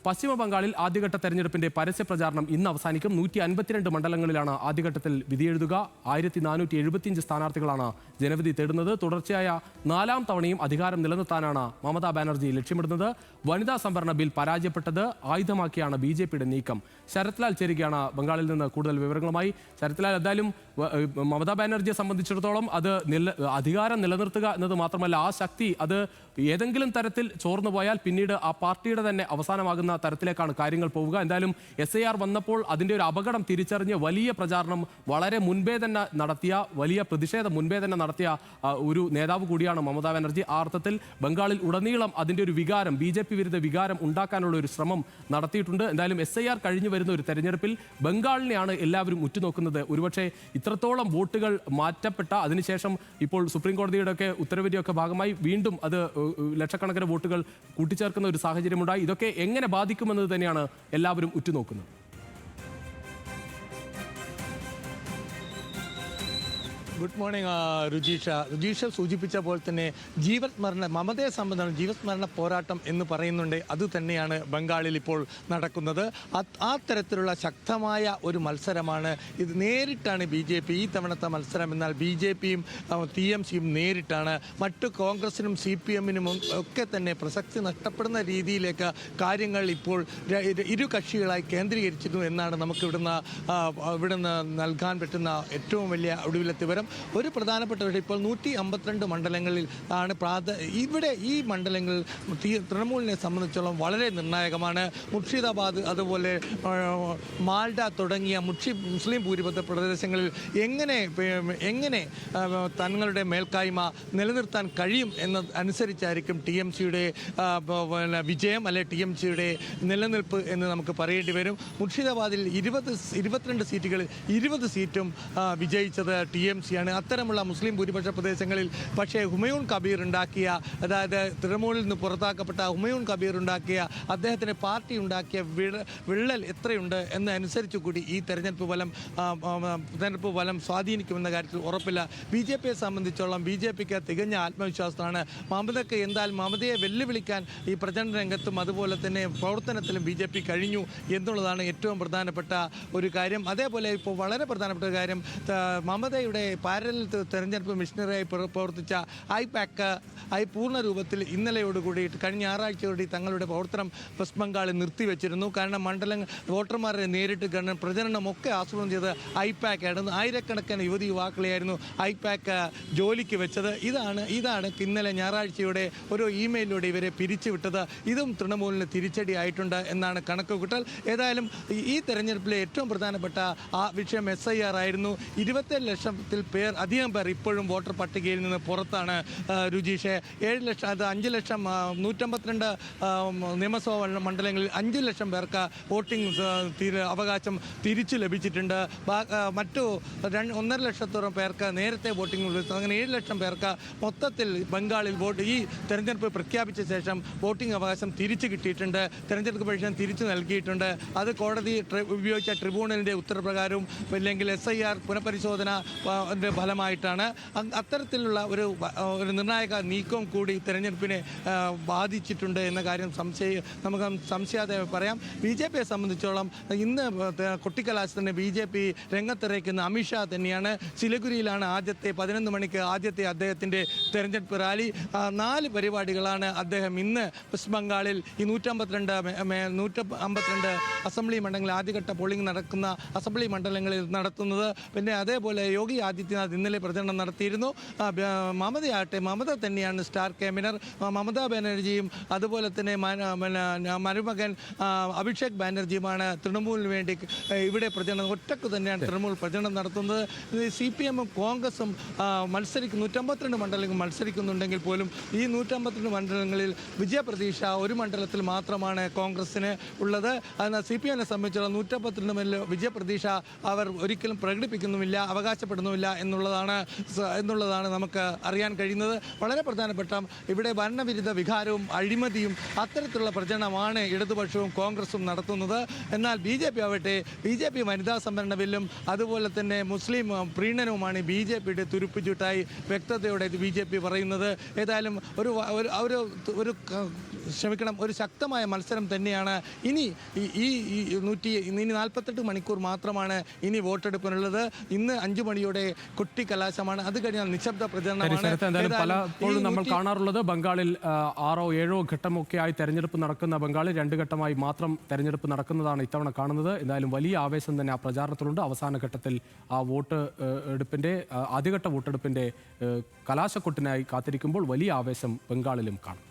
പശ്ചിമ ബംഗാളിൽ ആദ്യഘട്ട തെരഞ്ഞെടുപ്പിന്റെ പരസ്യ പ്രചാരണം ഇന്ന് അവസാനിക്കും. 152 മണ്ഡലങ്ങളിലാണ് ആദ്യഘട്ടത്തിൽ വിധിയെഴുതുക. 1475 സ്ഥാനാർത്ഥികളാണ് ജനവിധി തേടുന്നത്. തുടർച്ചയായ 4ാം തവണയും അധികാരം നിലനിർത്താനാണ് മമതാ ബാനർജി ലക്ഷ്യമിടുന്നത്. വനിതാ സംവരണ ബിൽ പരാജയപ്പെട്ടത് ആയുധമാക്കിയാണ് BJPയുടെ നീക്കം. ശരത് ലാൽ ചേരുകയാണ് ബംഗാളിൽ നിന്ന് കൂടുതൽ വിവരങ്ങളുമായി. ശരത് ലാൽ, എന്തായാലും മമതാ ബാനർജിയെ സംബന്ധിച്ചിടത്തോളം അത് അധികാരം നിലനിർത്തുക എന്നത് മാത്രമല്ല, ആ ശക്തി അത് ഏതെങ്കിലും തരത്തിൽ ചോർന്നു പോയാൽ പിന്നീട് ആ പാർട്ടിയുടെ തന്നെ അവസാനമാകുന്ന തരത്തിലേക്കാണ് കാര്യങ്ങൾ പോവുക. എന്തായാലും SIR വന്നപ്പോൾ അതിൻ്റെ ഒരു അപകടം തിരിച്ചറിഞ്ഞ് വലിയ പ്രചാരണം വളരെ മുൻപേ തന്നെ നടത്തിയ, വലിയ പ്രതിഷേധം മുൻപേ തന്നെ നടത്തിയ ഒരു നേതാവ് കൂടിയാണ് മമതാ ബാനർജി. ആ അർത്ഥത്തിൽ ബംഗാളിൽ ഉടനീളം അതിൻ്റെ ഒരു വികാരം, BJP വിരുദ്ധ വികാരം ഉണ്ടാക്കാനുള്ള ഒരു ശ്രമം നടത്തിയിട്ടുണ്ട്. എന്തായാലും SIR കഴിഞ്ഞു വരുന്ന ഒരു തെരഞ്ഞെടുപ്പിൽ ബംഗാളിനെയാണ് എല്ലാവരും ഉറ്റുനോക്കുന്നത്. ഒരുപക്ഷെ ഇത്രത്തോളം വോട്ടുകൾ മാറ്റപ്പെട്ട അതിനുശേഷം ഇപ്പോൾ സുപ്രീം കോടതിയുടെ ഒക്കെ ഉത്തരവിൻ്റെയൊക്കെ ഭാഗമായി വീണ്ടും അത് ലക്ഷക്കണക്കിന് വോട്ടുകൾ കൂട്ടിച്ചേർക്കുന്ന ഒരു സാഹചര്യമുണ്ടായി. ഇതൊക്കെ എങ്ങനെ ബാധിക്കുമെന്നത് തന്നെയാണ് എല്ലാവരും ഉറ്റുനോക്കുന്നത്. ഗുഡ് മോർണിംഗ് രുജീഷ സൂചിപ്പിച്ച പോലെ തന്നെ മമതയെ സംബന്ധിച്ച ജീവസ്മരണ പോരാട്ടം എന്ന് പറയുന്നുണ്ട്. അതുതന്നെയാണ് ബംഗാളിൽ ഇപ്പോൾ നടക്കുന്നത്. ആ തരത്തിലുള്ള ശക്തമായ ഒരു മത്സരമാണ് ഇത്. നേരിട്ടാണ് BJP ഈ തവണത്തെ മത്സരം. എന്നാൽ BJPയും TMCയും നേരിട്ടാണ്. മറ്റു കോൺഗ്രസിനും CPMനും ഒക്കെ തന്നെ പ്രസക്തി നഷ്ടപ്പെടുന്ന രീതിയിലേക്ക് കാര്യങ്ങൾ ഇപ്പോൾ ഇരു കക്ഷികളായി കേന്ദ്രീകരിച്ചിരുന്നു എന്നാണ് നമുക്ക് ഇവിടുന്ന് നൽകാൻ പറ്റുന്ന ഏറ്റവും വലിയ ഒടുവിലത്തെ വിവരം. ഒരു പ്രധാനപ്പെട്ട വിഷയം, ഇപ്പോൾ 152 മണ്ഡലങ്ങളിൽ ആണ് ഇവിടെ ഈ മണ്ഡലങ്ങളിൽ തൃണമൂലിനെ സംബന്ധിച്ചോളം വളരെ നിർണായകമാണ്. മുർഷിദാബാദ്, അതുപോലെ മാൽഡ തുടങ്ങിയ മുസ്ലിം ഭൂരിപക്ഷ പ്രദേശങ്ങളിൽ എങ്ങനെ തങ്ങളുടെ മേൽക്കായ്മ നിലനിർത്താൻ കഴിയും എന്നതനുസരിച്ചായിരിക്കും TMCയുടെ വിജയം അല്ലെ TMCയുടെ നിലനിൽപ്പ് എന്ന് നമുക്ക് പറയേണ്ടി വരും. മുർഷിദാബാദിൽ 22 സീറ്റുകളിൽ 20 സീറ്റും വിജയിച്ചത് TMC. അത്തരമുള്ള മുസ്ലിം ഭൂരിപക്ഷ പ്രദേശങ്ങളിൽ പക്ഷേ ഹുമയൂൺ കബീർ ഉണ്ടാക്കിയ, അതായത് തൃണമൂലിൽ നിന്ന് പുറത്താക്കപ്പെട്ട ഹുമയൂൺ കബീർ ഉണ്ടാക്കിയ, അദ്ദേഹത്തിൻ്റെ പാർട്ടി ഉണ്ടാക്കിയ വിള്ളൽ എത്രയുണ്ട് എന്നനുസരിച്ച് കൂടി ഈ തെരഞ്ഞെടുപ്പ് ഫലം സ്വാധീനിക്കുമെന്ന കാര്യത്തിൽ ഉറപ്പില്ല. BJPയെ സംബന്ധിച്ചോളം BJPക്ക് തികഞ്ഞ ആത്മവിശ്വാസമാണ്. മമതയെ വെല്ലുവിളിക്കാൻ ഈ പ്രചരണ രംഗത്തും അതുപോലെ തന്നെ പ്രവർത്തനത്തിലും BJP കഴിഞ്ഞു എന്നുള്ളതാണ് ഏറ്റവും പ്രധാനപ്പെട്ട ഒരു കാര്യം. അതേപോലെ ഇപ്പോൾ വളരെ പ്രധാനപ്പെട്ട ഒരു കാര്യം, മമതയുടെ പാരലൽ തെരഞ്ഞെടുപ്പ് മിഷനറിയായി പ്രവർത്തിച്ച ഐ പൂർണ്ണ രൂപത്തിൽ ഇന്നലെയോടുകൂടി കഴിഞ്ഞ ഞായറാഴ്ചയോടെ തങ്ങളുടെ പ്രവർത്തനം വെസ്റ്റ് ബംഗാളിൽ നിർത്തിവെച്ചിരുന്നു. കാരണം വോട്ടർമാരെ നേരിട്ട് പ്രചരണമൊക്കെ ആസൂത്രണം ചെയ്ത് IPAC ആയിരുന്നു. ആയിരക്കണക്കിന് യുവാക്കളെയായിരുന്നു IPAC ജോലിക്ക് വെച്ചത്. ഇതാണ് ഇന്നലെ ഞായറാഴ്ചയുടെ ഒരു ഇമെയിലിലൂടെ ഇവരെ പിരിച്ചുവിട്ടത്. ഇതും തൃണമൂലിന് തിരിച്ചടി ആയിട്ടുണ്ട് എന്നാണ് കണക്കുകൂട്ടൽ. ഏതായാലും ഈ തെരഞ്ഞെടുപ്പിലെ ഏറ്റവും പ്രധാനപ്പെട്ട ആ വിഷയം SIR ആയിരുന്നു. 27 ലക്ഷത്തിൽ അധികം പേർ ഇപ്പോഴും വോട്ടർ പട്ടികയിൽ നിന്ന് പുറത്താണ് രുജീഷെ. 7 ലക്ഷം, അത് 5 ലക്ഷം 152 നിയമസഭാ മണ്ഡലങ്ങളിൽ 5 ലക്ഷം പേർക്ക് വോട്ടിംഗ് അവകാശം തിരിച്ചു ലഭിച്ചിട്ടുണ്ട്. മറ്റു 1.5 ലക്ഷത്തോളം പേർക്ക് നേരത്തെ വോട്ടിംഗ്, അങ്ങനെ 7 ലക്ഷം പേർക്ക് മൊത്തത്തിൽ ബംഗാളിൽ ഈ തെരഞ്ഞെടുപ്പ് പ്രഖ്യാപിച്ച ശേഷം വോട്ടിംഗ് അവകാശം തിരിച്ചു കിട്ടിയിട്ടുണ്ട്. തെരഞ്ഞെടുപ്പ് പരീക്ഷ തിരിച്ചു നൽകിയിട്ടുണ്ട്. അത് കോടതി ഉപയോഗിച്ച ട്രിബ്യൂണലിൻ്റെ ഉത്തരപ്രകാരവും അല്ലെങ്കിൽ SIR പുനഃപരിശോധന ഫലമായിട്ടാണ്. അത്തരത്തിലുള്ള ഒരു നിർണായക നീക്കം കൂടി തെരഞ്ഞെടുപ്പിനെ ബാധിച്ചിട്ടുണ്ട് എന്ന കാര്യം നമുക്ക് സംശയാതെ പറയാം. BJPയെ സംബന്ധിച്ചോളം ഇന്ന് കൊട്ടിക്കലാശത്തിന് BJP രംഗത്തിറക്കുന്ന അമിത്ഷാ തന്നെയാണ്. സിലിഗുരിയിലാണ് 11 മണിക്ക് ആദ്യത്തെ അദ്ദേഹത്തിൻ്റെ തെരഞ്ഞെടുപ്പ് റാലി. 4 പരിപാടികളാണ് അദ്ദേഹം ഇന്ന് വെസ്റ്റ് ബംഗാളിൽ ഈ 152 അസംബ്ലി മണ്ഡലങ്ങളിൽ ആദ്യഘട്ട പോളിംഗ് നടക്കുന്ന അസംബ്ലി മണ്ഡലങ്ങളിൽ നടത്തുന്നത്. പിന്നെ അതേപോലെ യോഗി ആദിത്യനാഥ് ഇന്നലെ പ്രചരണം നടത്തിയിരുന്നു. മമത തന്നെയാണ് സ്റ്റാർ ക്യാമ്പയിനർ. മമതാ ബാനർജിയും അതുപോലെ തന്നെ മരുമകൻ അഭിഷേക് ബാനർജിയുമാണ് തൃണമൂലിന് വേണ്ടി ഇവിടെ പ്രചരണം ഒറ്റക്ക് തന്നെയാണ് തൃണമൂൽ പ്രചരണം നടത്തുന്നത്. CPMും കോൺഗ്രസും 152 മണ്ഡലങ്ങൾ മത്സരിക്കുന്നുണ്ടെങ്കിൽ പോലും ഈ 152 മണ്ഡലങ്ങളിൽ വിജയപ്രതീക്ഷ ഒരു മണ്ഡലത്തിൽ മാത്രമാണ് കോൺഗ്രസിന് ഉള്ളത്. എന്നാൽ CPMനെ സംബന്ധിച്ചുള്ള 152 വിജയപ്രതീക്ഷ അവർ ഒരിക്കലും പ്രകടിപ്പിക്കുന്നുമില്ല, അവകാശപ്പെടുന്നുമില്ല എന്നുള്ളതാണ് നമുക്ക് അറിയാൻ കഴിയുന്നത്. വളരെ പ്രധാനപ്പെട്ട ഇവിടെ ഭരണവിരുദ്ധ വികാരവും അഴിമതിയും അത്തരത്തിലുള്ള പ്രചരണമാണ് ഇടതുപക്ഷവും കോൺഗ്രസും നടത്തുന്നത്. എന്നാൽ BJP വനിതാ സംവരണ ബില്ലും അതുപോലെ തന്നെ മുസ്ലിം പ്രീണനവുമാണ് BJPയുടെ തുരുപ്പുചൂട്ടായി വ്യക്തതയോടെ BJP പറയുന്നത്. ഏതായാലും ഒരു ഒരു ശക്തമായ മത്സരം തന്നെയാണ്. ഇനി ഈ 48 മണിക്കൂർ മാത്രമാണ് ഇനി വോട്ടെടുപ്പിനുള്ളത്. ഇന്ന് 5 മണിയോടെ കൊട്ടിക്കലാശമാണ്. അത് കഴിഞ്ഞാൽ നിശബ്ദ പ്രചരണമാണ്. എന്തായാലും പലപ്പോഴും നമ്മൾ കാണാറുള്ളത് ബംഗാളിൽ 6ഓ 7ഓ ഘട്ടമൊക്കെയായി തെരഞ്ഞെടുപ്പ് നടക്കുന്ന ബംഗാളിൽ 2 ഘട്ടമായി മാത്രം തെരഞ്ഞെടുപ്പ് നടക്കുന്നതാണ് ഇത്തവണ കാണുന്നത്. എന്തായാലും വലിയ ആവേശം തന്നെ ആ പ്രചാരണത്തിലുണ്ട്. അവസാന ഘട്ടത്തിൽ ആ ആദ്യഘട്ട വോട്ടെടുപ്പിന്റെ കലാശക്കൊട്ടിനായി കാത്തിരിക്കുമ്പോൾ വലിയ ആവേശം ബംഗാളിലും കാണും.